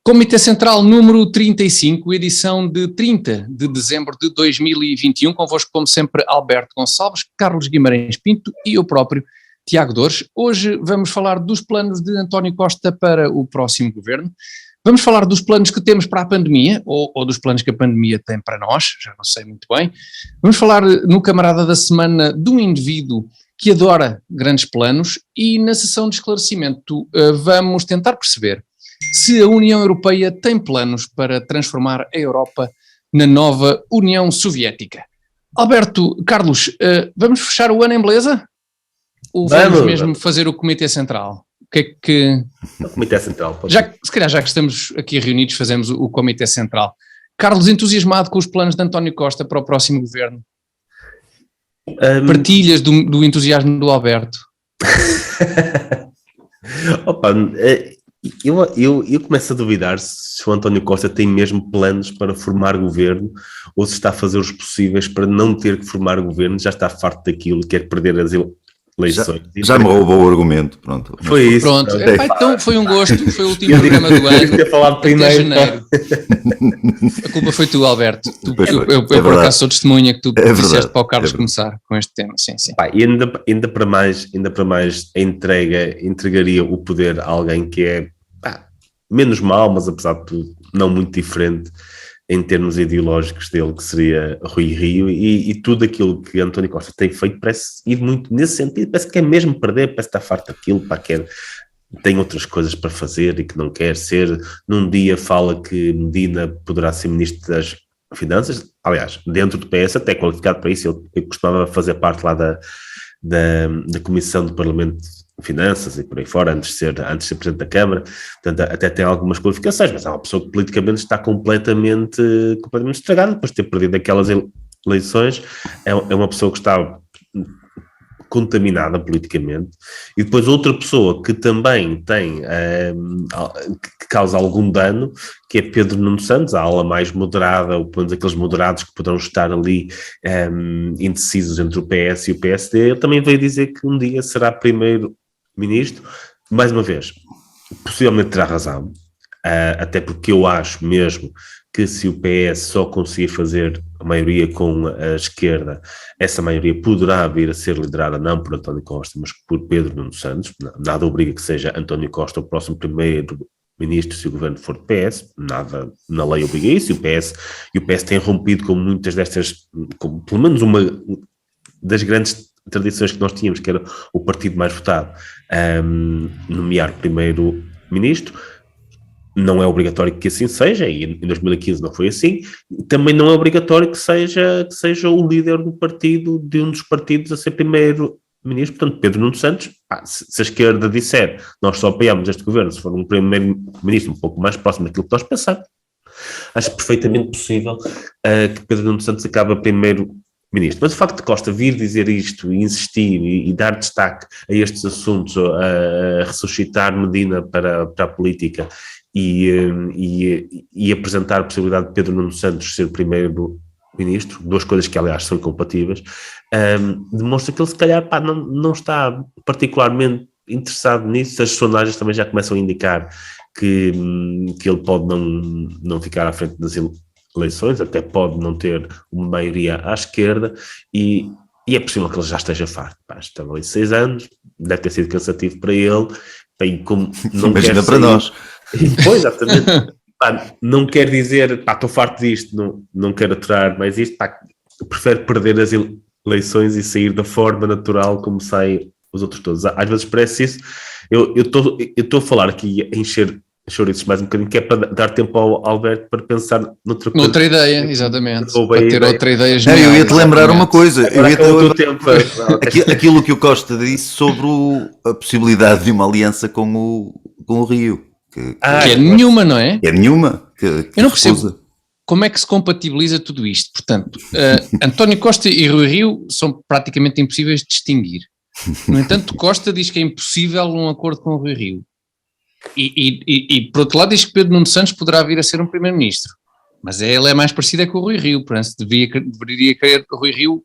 Comitê Central número 35, edição de 30 de dezembro de 2021, convosco como sempre Alberto Gonçalves, Carlos Guimarães Pinto e eu próprio, Tiago Dores. Hoje vamos falar dos planos de António Costa para o próximo governo, vamos falar dos planos que temos para a pandemia, ou dos planos que a pandemia tem para nós, já não sei muito bem. Vamos falar no Camarada da Semana de um indivíduo que adora grandes planos e na sessão de esclarecimento vamos tentar perceber se a União Europeia tem planos para transformar a Europa na nova União Soviética. Alberto, Carlos, vamos fechar o ano em beleza? Ou vamos mesmo fazer o Comitê Central? O que é que... O Comitê Central. Se calhar já que estamos aqui reunidos fazemos o Comitê Central. Carlos, entusiasmado com os planos de António Costa para o próximo governo? Partilhas do entusiasmo do Alberto? Opa, eu começo a duvidar se o António Costa tem mesmo planos para formar governo ou se está a fazer os possíveis para não ter que formar governo, já está farto daquilo, quer perder as eleições. Já me roubou o argumento, pronto. Foi isso. Pronto. Então foi um gosto, foi o último programa do ano. Ter falado primeiro. Janeiro. A culpa foi tu, Alberto. Eu por acaso sou testemunha que tu disseste para o Carlos começar com este tema. Sim. Pá, e ainda para mais entregaria o poder a alguém que é menos mau, mas apesar de tudo não muito diferente em termos ideológicos dele, que seria Rui Rio, e tudo aquilo que António Costa tem feito parece ir muito nesse sentido, parece que quer mesmo perder, parece estar farto daquilo, tem outras coisas para fazer e que não quer ser. Num dia fala que Medina poderá ser Ministro das Finanças, aliás, dentro do PS até qualificado para isso, ele costumava fazer parte lá da Comissão do Parlamento de Finanças e por aí fora, antes de ser Presidente da Câmara, portanto até tem algumas qualificações, mas é uma pessoa que politicamente está completamente estragada, depois de ter perdido aquelas eleições, é uma pessoa que está contaminada politicamente. E depois outra pessoa que também tem, que causa algum dano, que é Pedro Nuno Santos, a ala mais moderada, ou pelo menos aqueles moderados que poderão estar ali indecisos entre o PS e o PSD. Ele também veio dizer que um dia será primeiro-ministro. Mais uma vez, possivelmente terá razão, até porque eu acho mesmo que se o PS só conseguir fazer a maioria com a esquerda, essa maioria poderá vir a ser liderada não por António Costa, mas por Pedro Nuno Santos. Nada obriga que seja António Costa o próximo primeiro-ministro se o governo for do PS, nada na lei obriga isso, e o PS tem rompido com muitas destas, pelo menos uma das grandes tradições que nós tínhamos, que era o partido mais votado, nomear primeiro-ministro. Não é obrigatório que assim seja, e em 2015 não foi assim. Também não é obrigatório que seja o líder do partido, de um dos partidos, a ser primeiro-ministro. Portanto, Pedro Nuno Santos, se a esquerda disser nós só apoiamos este governo se for um primeiro-ministro um pouco mais próximo daquilo que nós pensamos, acho perfeitamente possível que Pedro Nuno Santos acabe primeiro-ministro. Mas o facto de Costa vir dizer isto e insistir e dar destaque a estes assuntos, a ressuscitar Medina para a política e apresentar a possibilidade de Pedro Nuno Santos ser primeiro-ministro, duas coisas que aliás são incompatíveis, demonstra que ele se calhar não está particularmente interessado nisso. As sondagens também já começam a indicar que ele pode não ficar à frente das eleições, até pode não ter uma maioria à esquerda, e é possível que ele já esteja farto. Estão ali 6 anos, deve ter sido cansativo para ele, bem, como não imagina para nós. Pois, exatamente. Não quer dizer, estou farto disto, não quero aturar mais isto, prefere perder as eleições e sair da forma natural como saem os outros todos. Às vezes parece isso. Eu estou a falar aqui a encher chouriços mais um bocadinho, que é para dar tempo ao Alberto para pensar noutra ideia, exatamente. Para ter outra ideia genial. Eu ia-te lembrar uma coisa. Aquilo que o Costa disse sobre a possibilidade de uma aliança com o Rio. Que é nenhuma, não é? É nenhuma. Eu não percebo como é que se compatibiliza tudo isto. Portanto, António Costa e Rui Rio são praticamente impossíveis de distinguir. No entanto, Costa diz que é impossível um acordo com o Rui Rio. E por outro lado diz que Pedro Nuno Santos poderá vir a ser um primeiro-ministro. Mas ele é mais parecido com o Rui Rio, portanto deveria querer o Rui Rio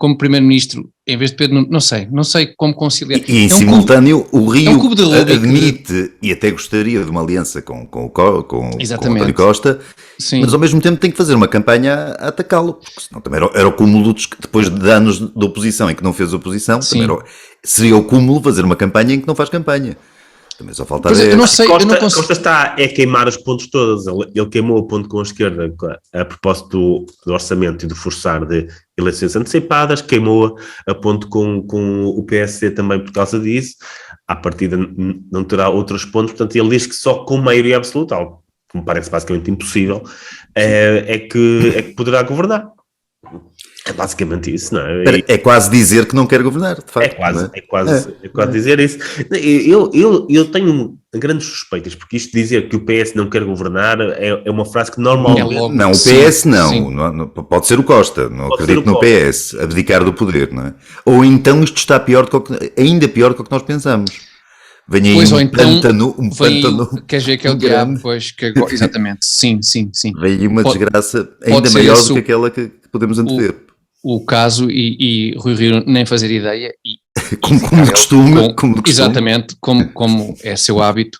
como primeiro-ministro, em vez de Pedro Nuno, não sei como conciliar. E em simultâneo o Rio admite e até gostaria de uma aliança com António Costa, sim, mas ao mesmo tempo tem que fazer uma campanha a atacá-lo, porque senão também era o cúmulo, depois de anos de oposição em que não fez oposição, também seria o cúmulo fazer uma campanha em que não faz campanha. Também só falta ver. Eu não sei, Costa está a queimar os pontos todos. Ele queimou o ponto com a esquerda a propósito do orçamento e do forçar de eleições antecipadas, queimou a ponto com o PSD também por causa disso. À partida não terá outros pontos, portanto ele diz que só com maioria absoluta, algo que me parece basicamente impossível, é que poderá governar. É basicamente isso, não é? É quase dizer que não quer governar, de facto. É quase dizer isso. Eu tenho grandes suspeitas, porque isto de dizer que o PS não quer governar é uma frase que normalmente... Não, o PS não, pode ser o Costa, não acredito no PS, abdicar do poder, não é? Ou então isto está ainda pior do que nós pensamos. Vem aí um pântano. Quer dizer que é o diabo, pois, exatamente, sim. Vem aí uma desgraça ainda maior do que aquela que podemos antever. O caso, e Rui Rio nem fazer ideia, como de costume. Exatamente, como é seu hábito,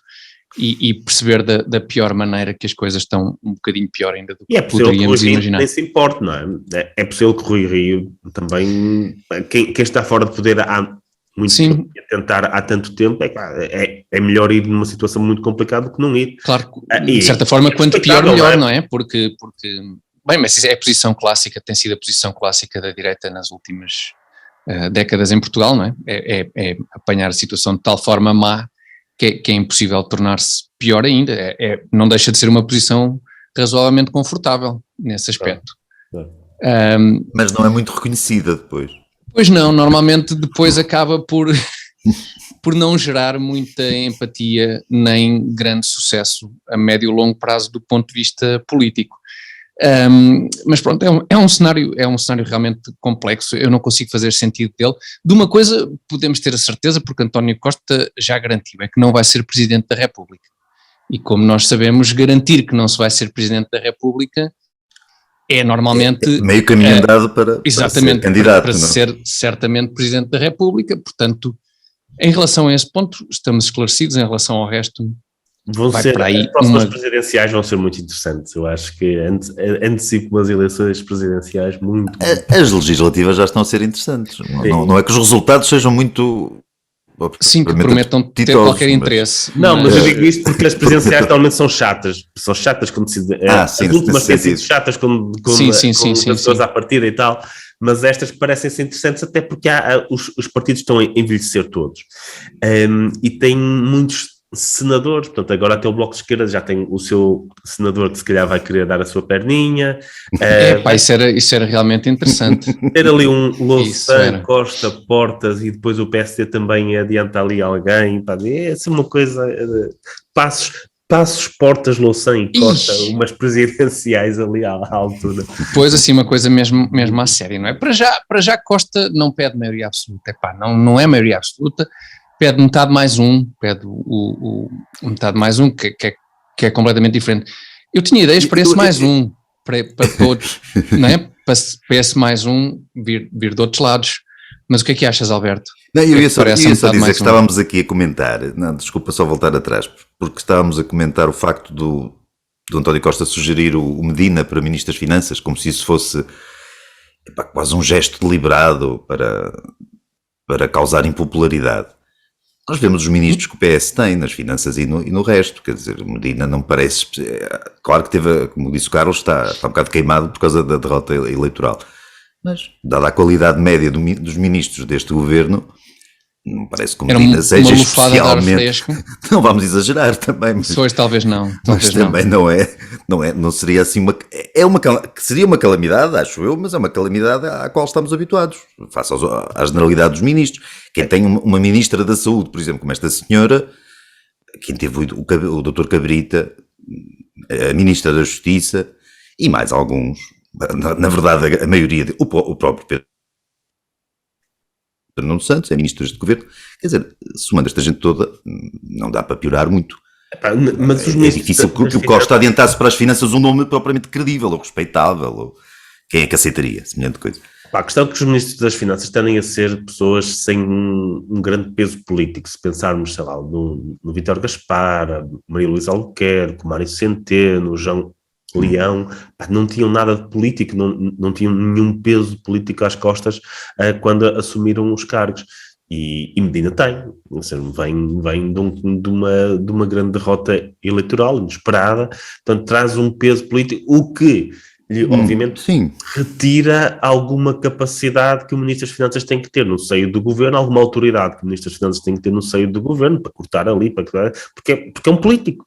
e perceber da pior maneira que as coisas estão um bocadinho pior ainda do que poderíamos imaginar. Nem se importa, não é? É possível que Rui Rio também, quem está fora de poder há muito tempo, a tentar há tanto tempo, é melhor ir numa situação muito complicada do que não ir. Claro, de certa forma, quanto pior, melhor, não é? Porque bem, mas isso é a posição clássica, tem sido a posição clássica da direita nas últimas décadas em Portugal, não é? É apanhar a situação de tal forma má que é impossível tornar-se pior ainda. Não deixa de ser uma posição razoavelmente confortável nesse aspecto. Mas não é muito reconhecida depois. Pois não, normalmente depois acaba por não gerar muita empatia nem grande sucesso a médio e longo prazo do ponto de vista político. Mas pronto, é um cenário realmente complexo, eu não consigo fazer sentido dele. De uma coisa podemos ter a certeza, porque António Costa já garantiu, é que não vai ser Presidente da República. E como nós sabemos, garantir que não se vai ser Presidente da República é normalmente... meio caminho andado para ser candidato. Para ser certamente Presidente da República, portanto, em relação a esse ponto, estamos esclarecidos, em relação ao resto... As próximas presidenciais vão ser muito interessantes. Eu acho que antecipo umas eleições presidenciais muito... As legislativas já estão a ser interessantes. Não é que os resultados sejam muito... Sim, que prometam ter qualquer interesse. Não, mas eu digo isto porque as presidenciais normalmente são chatas. São chatas quando se... as últimas têm sido chatas com as pessoas à partida e tal. Mas estas parecem-se interessantes até porque os partidos estão a envelhecer todos. E têm muitos senadores, portanto agora até o Bloco de Esquerda já tem o seu senador que se calhar vai querer dar a sua perninha. Isso era realmente interessante. Ter ali um Louçã, Costa, Portas e depois o PSD também adianta ali alguém, essa é uma coisa, Passos, Portas, Louçã e Costa, umas presidenciais ali à altura. Pois assim, uma coisa mesmo à séria, não é? Para já Costa não pede maioria absoluta, não é maioria absoluta, pede metade mais um, metade mais um, que é completamente diferente. Eu tinha ideias para esse mais um, para todos, não é? Para esse mais um vir de outros lados. Mas o que é que achas, Alberto? Não, eu ia só dizer que estávamos aqui a comentar, desculpa só voltar atrás, porque estávamos a comentar o facto do António Costa sugerir o Medina para Ministro das Finanças, como se isso fosse quase um gesto deliberado para causar impopularidade. Nós vemos os ministros que o PS tem nas finanças e no resto, quer dizer, Medina não parece... Claro que teve, como disse o Carlos, está um bocado queimado por causa da derrota eleitoral, mas dada a qualidade média dos ministros deste governo, não parece que o Medina seja especialmente... Não vamos exagerar também. Mas, pois, talvez não. Também não seria assim seria uma calamidade, acho eu, mas é uma calamidade à qual estamos habituados, face à generalidade dos ministros. Quem tem uma ministra da Saúde, por exemplo, como esta senhora, quem teve o Dr. Cabrita, a ministra da Justiça e mais alguns, na verdade a maioria, o próprio Pedro Nuno Santos, é ministro deste governo, quer dizer, somando esta gente toda, não dá para piorar muito. Mas é difícil que o Costa adiantasse para as finanças um nome propriamente credível ou respeitável, ou quem é que aceitaria semelhante coisa? A questão é que os ministros das Finanças tendem a ser pessoas sem um grande peso político. Se pensarmos, sei lá, no Vítor Gaspar, Maria Luísa Albuquerque, Mário Centeno, João Leão, não tinham nada de político, não tinham nenhum peso político às costas quando assumiram os cargos. E Medina tem, ou seja, vem de uma grande derrota eleitoral inesperada, portanto traz um peso político, o que obviamente retira alguma capacidade que o Ministro das Finanças tem que ter no seio do governo, alguma autoridade que o Ministro das Finanças tem que ter no seio do governo, para cortar ali, porque é um político,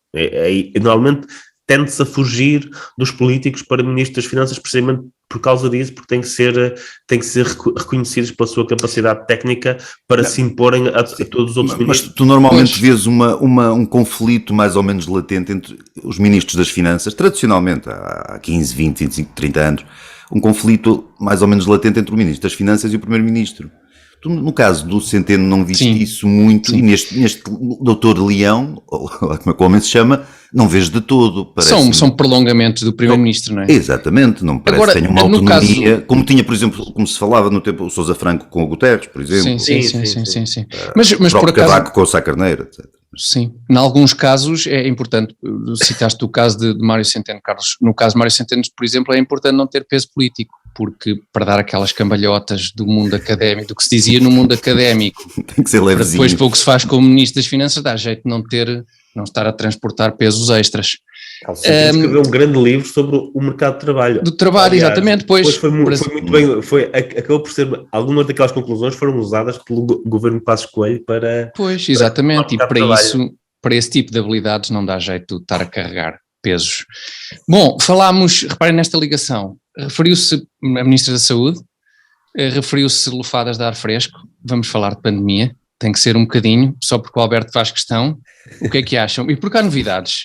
normalmente tende-se a fugir dos políticos para Ministro das Finanças precisamente por causa disso, porque têm que ser reconhecidos pela sua capacidade técnica para se imporem a todos os outros ministros. Mas tu normalmente vês um conflito mais ou menos latente entre os ministros das Finanças, tradicionalmente, há 15, 20, 25, 30 anos, um conflito mais ou menos latente entre o Ministro das Finanças e o Primeiro-Ministro. Tu, no caso do Centeno, não viste isso muito, e neste doutor Leão, ou como é que o homem se chama, não vês de todo. São prolongamentos do Primeiro-Ministro, não é? Exatamente, não me parece que tenha uma autonomia, como tinha, por exemplo, como se falava no tempo o Sousa Franco com o Guterres, por exemplo. Sim. Mas por acaso... Cavaco com o Sá Carneiro, etc. Sim, em alguns casos é importante, citaste o caso de Mário Centeno, Carlos, no caso de Mário Centeno, por exemplo, é importante não ter peso político, porque para dar aquelas cambalhotas do mundo académico, do que se dizia no mundo académico, tem que ser levezinho. Depois para o que se faz como Ministro das Finanças, dá jeito de não estar a transportar pesos extras. Escreveu um grande livro sobre o mercado de trabalho. Do trabalho, aliás, exatamente. Depois foi muito bem, acabou por ser, algumas daquelas conclusões foram usadas pelo governo Passos Coelho para... Pois, exatamente, e para esse tipo de habilidades não dá jeito de estar a carregar pesos. Bom, reparem nesta ligação, referiu-se a Ministra da Saúde, referiu-se lufadas de ar fresco, vamos falar de pandemia, tem que ser um bocadinho, só porque o Alberto faz questão. O que é que acham? E porque há novidades.